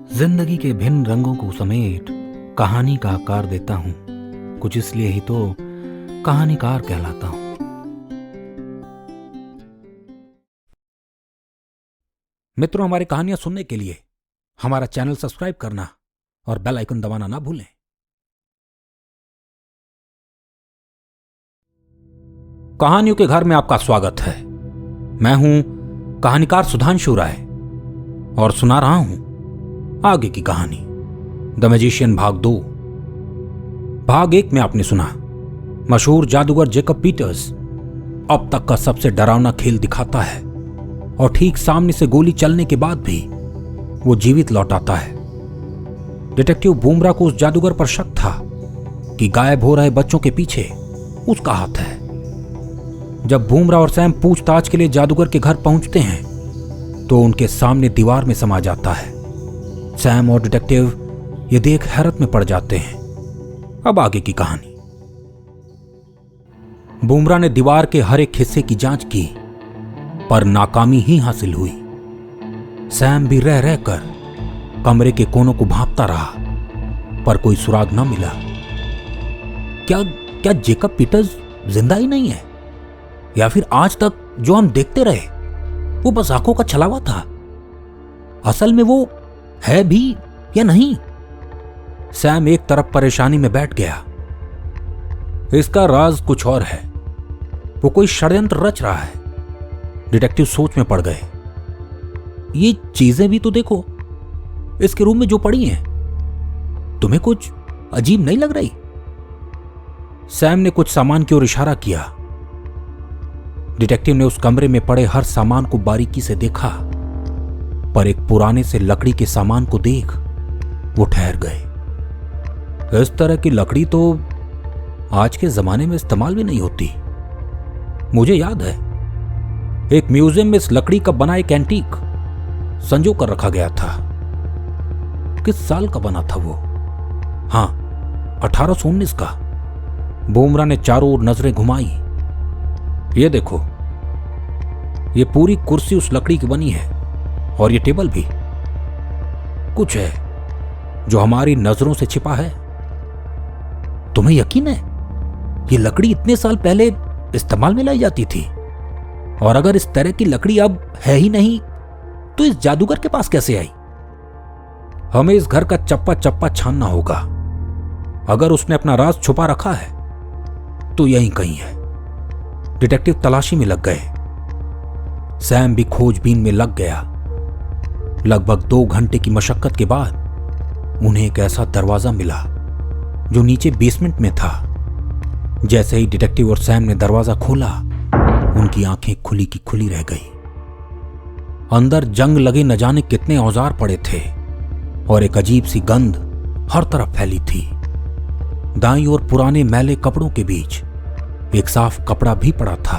जिंदगी के भिन्न रंगों को समेट कहानी का आकार देता हूं। कुछ इसलिए ही तो कहानीकार कहलाता हूं। मित्रों, हमारी कहानियां सुनने के लिए हमारा चैनल सब्सक्राइब करना और बेल आइकन दबाना ना भूलें। कहानियों के घर में आपका स्वागत है। मैं हूं कहानीकार सुधांशु राय और सुना रहा हूं आगे की कहानी द मैजिशियन भाग 2। भाग 1 में आपने सुना मशहूर जादूगर जेकब पीटर्स अब तक का सबसे डरावना खेल दिखाता है और ठीक सामने से गोली चलने के बाद भी वो जीवित लौट आता है। डिटेक्टिव बूमरा को उस जादूगर पर शक था कि गायब हो रहे बच्चों के पीछे उसका हाथ है। जब बूमरा और सैम पूछताछ के लिए जादूगर के घर पहुंचते हैं तो उनके सामने दीवार में समा जाता है। सैम और डिटेक्टिव ये देख हैरत में पड़ जाते हैं। अब आगे की कहानी। बूमरा ने दीवार के हर एक हिस्से की जांच की पर नाकामी ही हासिल हुई। सैम भी रह रहकर कमरे के कोनों को भांपता रहा पर कोई सुराग न मिला। क्या जेकब पीटर्स जिंदा ही नहीं है या फिर आज तक जो हम देखते रहे वो बस आंखों का छलावा था? असल में वो है भी या नहीं? सैम एक तरफ परेशानी में बैठ गया। इसका राज कुछ और है। वो कोई षड्यंत्र रच रहा है। डिटेक्टिव सोच में पड़ गए। ये चीजें भी तो देखो, इसके रूम में जो पड़ी हैं, तुम्हें कुछ अजीब नहीं लग रही? सैम ने कुछ सामान की ओर इशारा किया। डिटेक्टिव ने उस कमरे में पड़े हर सामान को बारीकी से देखा पर एक पुराने से लकड़ी के सामान को देख वो ठहर गए। इस तरह की लकड़ी तो आज के जमाने में इस्तेमाल भी नहीं होती। मुझे याद है एक म्यूजियम में इस लकड़ी का बना एक एंटीक संजो कर रखा गया था। किस साल का बना था वो? हां, 1819 का। बूमरा ने चारों ओर नजरें घुमाई। ये देखो, ये पूरी कुर्सी उस लकड़ी की बनी है और ये टेबल भी। कुछ है जो हमारी नजरों से छिपा है। तुम्हें यकीन है ये लकड़ी इतने साल पहले इस्तेमाल में लाई जाती थी? और अगर इस तरह की लकड़ी अब है ही नहीं तो इस जादूगर के पास कैसे आई? हमें इस घर का चप्पा चप्पा छानना होगा। अगर उसने अपना राज छुपा रखा है तो यहीं कहीं है। डिटेक्टिव तलाशी में लग गए। सैम भी खोजबीन में लग गया। लगभग 2 घंटे की मशक्कत के बाद उन्हें एक ऐसा दरवाजा मिला जो नीचे बेसमेंट में था। जैसे ही डिटेक्टिव और सैम ने दरवाजा खोला, उनकी आंखें खुली की खुली रह गई। अंदर जंग लगे न जाने कितने औजार पड़े थे और एक अजीब सी गंध हर तरफ फैली थी। दाईं ओर पुराने मैले कपड़ों के बीच एक साफ कपड़ा भी पड़ा था।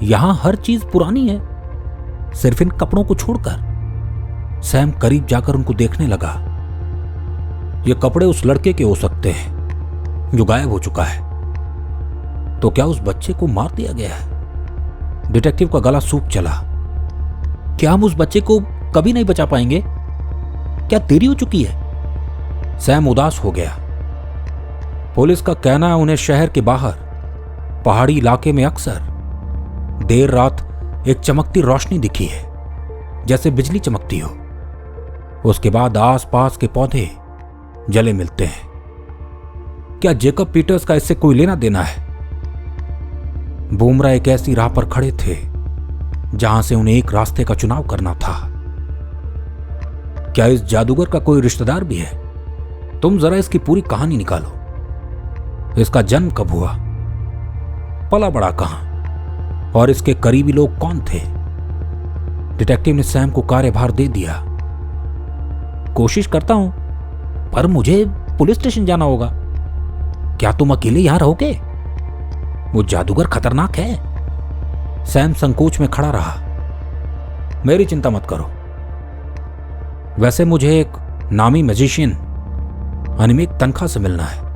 यहां हर चीज पुरानी है, सिर्फ इन कपड़ों को छोड़कर। सैम करीब जाकर उनको देखने लगा। ये कपड़े उस लड़के के हो सकते हैं जो गायब हो चुका है। तो क्या उस बच्चे को मार दिया गया है? डिटेक्टिव का गला सूख चला। क्या हम उस बच्चे को कभी नहीं बचा पाएंगे? क्या देरी हो चुकी है? सैम उदास हो गया। पुलिस का कहना है उन्हें शहर के बाहर पहाड़ी इलाके में अक्सर देर रात एक चमकती रोशनी दिखी है, जैसे बिजली चमकती हो। उसके बाद आसपास के पौधे जले मिलते हैं। क्या जेकब पीटर्स का इससे कोई लेना देना है? बूमरा एक ऐसी राह पर खड़े थे जहां से उन्हें एक रास्ते का चुनाव करना था। क्या इस जादूगर का कोई रिश्तेदार भी है? तुम जरा इसकी पूरी कहानी निकालो। इसका जन्म कब हुआ, पला बड़ा कहां, और इसके करीबी लोग कौन थे? डिटेक्टिव ने सैम को कार्यभार दे दिया। कोशिश करता हूं पर मुझे पुलिस स्टेशन जाना होगा। क्या तुम अकेले यहां रहोगे? वो जादूगर खतरनाक है। सैम संकोच में खड़ा रहा। मेरी चिंता मत करो। वैसे मुझे एक नामी मैजिशियन अनिमेक तनखा से मिलना है।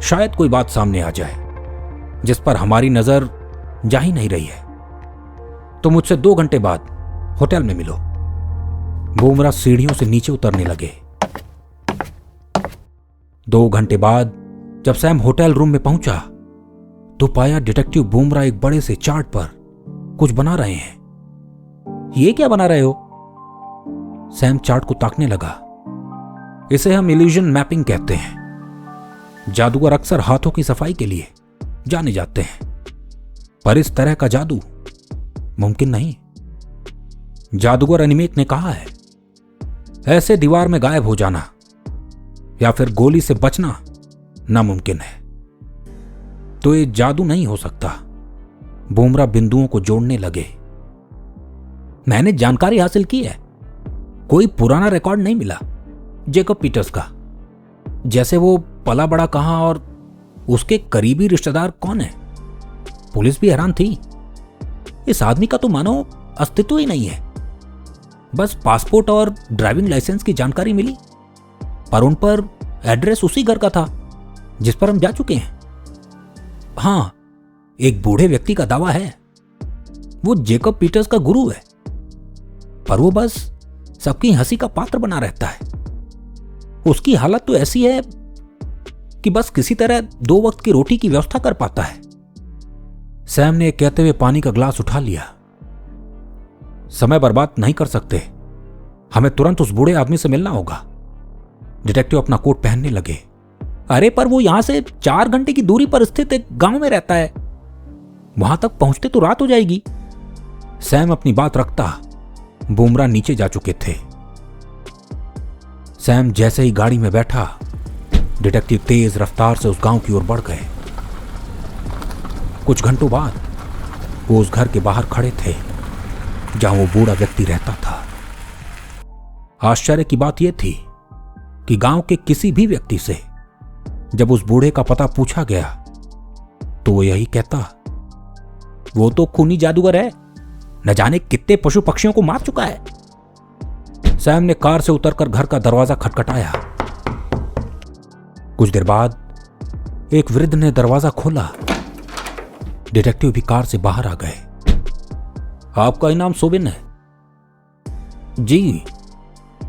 शायद कोई बात सामने आ जाए जिस पर हमारी नजर जा ही नहीं रही है। तो मुझसे 2 घंटे बाद होटल में मिलो। बुमरा सीढ़ियों से नीचे उतरने लगे। 2 घंटे बाद जब सैम होटल रूम में पहुंचा तो पाया डिटेक्टिव बुमरा एक बड़े से चार्ट पर कुछ बना रहे हैं। ये क्या बना रहे हो? सैम चार्ट को ताकने लगा। इसे हम इल्यूजन मैपिंग कहते हैं। जादूगर अक्सर हाथों की सफाई के लिए जाने जाते हैं, पर इस तरह का जादू मुमकिन नहीं। जादूगर अनिमेक ने कहा है, ऐसे दीवार में गायब हो जाना या फिर गोली से बचना नामुमकिन है, तो ये जादू नहीं हो सकता। बुमरा बिंदुओं को जोड़ने लगे। मैंने जानकारी हासिल की है, कोई पुराना रिकॉर्ड नहीं मिला जेकब पीटर्स का। जैसे वो पला बड़ा कहां और उसके करीबी रिश्तेदार कौन है। पुलिस भी हैरान थी। इस आदमी का तो मानो अस्तित्व ही नहीं है। बस पासपोर्ट और ड्राइविंग लाइसेंस की जानकारी मिली, पर उन पर एड्रेस उसी घर का था जिस पर हम जा चुके हैं। हां, एक बूढ़े व्यक्ति का दावा है वो जेकब पीटर्स का गुरु है, पर वो बस सबकी हंसी का पात्र बना रहता है। उसकी हालत तो ऐसी है कि बस किसी तरह 2 वक्त की रोटी की व्यवस्था कर पाता है। सैम ने कहते हुए पानी का ग्लास उठा लिया। समय बर्बाद नहीं कर सकते, हमें तुरंत उस बूढ़े आदमी से मिलना होगा। डिटेक्टिव अपना कोट पहनने लगे। अरे पर वो यहां से 4 घंटे की दूरी पर स्थित एक गांव में रहता है, वहां तक पहुंचते तो रात हो जाएगी। सैम अपनी बात रखता बुमरा नीचे जा चुके थे। सैम जैसे ही गाड़ी में बैठा, डिटेक्टिव तेज रफ्तार से उस गांव की ओर बढ़ गए। कुछ घंटों बाद वो उस घर के बाहर खड़े थे जहां वो बूढ़ा व्यक्ति रहता था। आश्चर्य की बात यह थी कि गांव के किसी भी व्यक्ति से जब उस बूढ़े का पता पूछा गया तो वो यही कहता, वो तो खूनी जादूगर है, न जाने कितने पशु पक्षियों को मार चुका है। सैम ने कार से उतरकर घर का दरवाजा खटखटाया। कुछ देर बाद एक वृद्ध ने दरवाजा खोला। डिटेक्टिव भी कार से बाहर आ गए। आपका नाम सोबिन है? जी।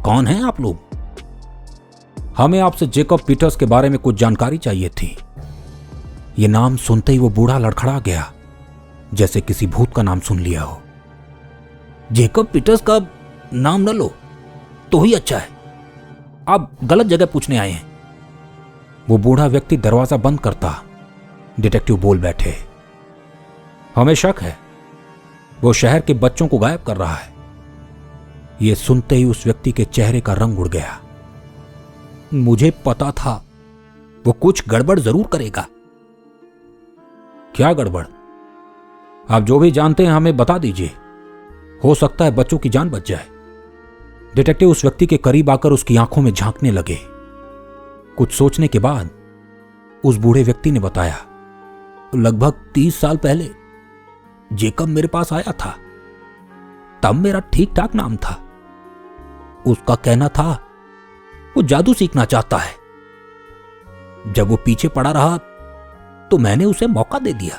कौन हैं आप लोग? हमें आपसे जेकब पीटर्स के बारे में कुछ जानकारी चाहिए थी। यह नाम सुनते ही वो बूढ़ा लड़खड़ा गया, जैसे किसी भूत का नाम सुन लिया हो। जेकब पीटर्स का नाम न लो तो ही अच्छा है, आप गलत जगह पूछने आए हैं। वो बूढ़ा व्यक्ति दरवाजा बंद करता डिटेक्टिव बोल बैठे, हमें शक है वो शहर के बच्चों को गायब कर रहा है। यह सुनते ही उस व्यक्ति के चेहरे का रंग उड़ गया। मुझे पता था वो कुछ गड़बड़ जरूर करेगा। क्या गड़बड़? आप जो भी जानते हैं हमें बता दीजिए, हो सकता है बच्चों की जान बच जाए। डिटेक्टिव उस व्यक्ति के करीब आकर उसकी आंखों में झांकने लगे। कुछ सोचने के बाद उस बूढ़े व्यक्ति ने बताया, लगभग 30 साल पहले जेकब मेरे पास आया था। तब मेरा ठीक ठाक नाम था। उसका कहना था वो जादू सीखना चाहता है। जब वो पीछे पड़ा रहा तो मैंने उसे मौका दे दिया,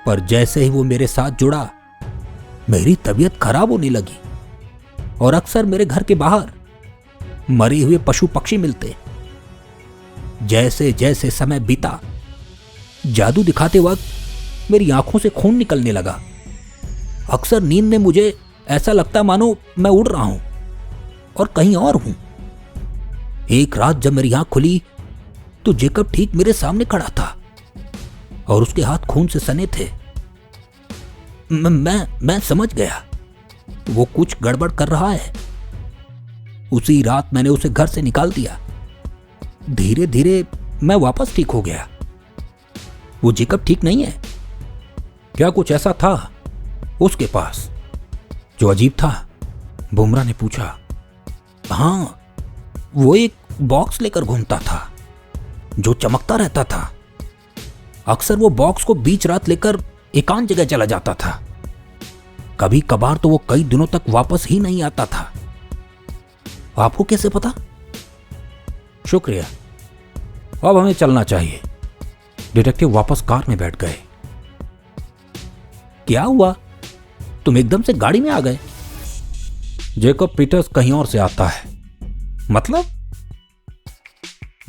पर जैसे ही वो मेरे साथ जुड़ा मेरी तबीयत खराब होने लगी और अक्सर मेरे घर के बाहर मरे हुए पशु पक्षी मिलते। जैसे जैसे समय बीता, जादू दिखाते वक्त मेरी आंखों से खून निकलने लगा। अक्सर नींद में मुझे ऐसा लगता मानो मैं उड़ रहा हूं और कहीं और हूं। एक रात जब मेरी आंख खुली तो जेकब ठीक मेरे सामने खड़ा था और उसके हाथ खून से सने थे। मैं समझ गया वो कुछ गड़बड़ कर रहा है। उसी रात मैंने उसे घर से निकाल दिया। धीरे धीरे मैं वापस ठीक हो गया। वो जेकब ठीक नहीं है। क्या कुछ ऐसा था उसके पास जो अजीब था? बुमरा ने पूछा। हां, वो एक बॉक्स लेकर घूमता था जो चमकता रहता था। अक्सर वो बॉक्स को बीच रात लेकर एकांत जगह चला जाता था। कभी कभार तो वो कई दिनों तक वापस ही नहीं आता था। आपको कैसे पता? शुक्रिया, अब हमें चलना चाहिए। डिटेक्टिव वापस कार में बैठ गए। क्या हुआ, तुम एकदम से गाड़ी में आ गए? जेकब पीटर्स कहीं और से आता है।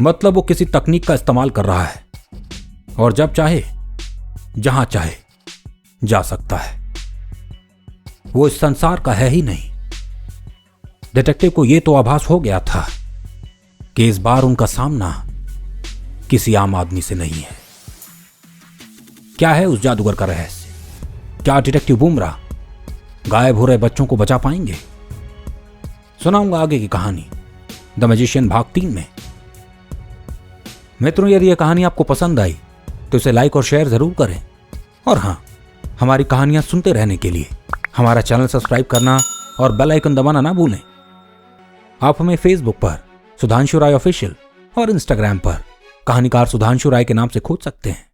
मतलब वो किसी तकनीक का इस्तेमाल कर रहा है और जब चाहे जहां चाहे जा सकता है। वो इस संसार का है ही नहीं। डिटेक्टिव को यह तो आभास हो गया था कि इस बार उनका सामना किसी आम आदमी से नहीं है। क्या है उस जादूगर का रहस्य? क्या डिटेक्टिव बुमराह गायब हो रहे बच्चों को बचा पाएंगे? सुनाऊंगा आगे की कहानी द मैजिशियन भाग 3 में। मित्रों, यदि यह कहानी आपको पसंद आई तो इसे लाइक और शेयर जरूर करें। और हां, हमारी कहानियां सुनते रहने के लिए हमारा चैनल सब्सक्राइब करना और बेल आइकन दबाना ना भूलें। आप हमें फेसबुक पर सुधांशु राय ऑफिशियल और इंस्टाग्राम पर कहानीकार सुधांशु राय के नाम से खोज सकते हैं।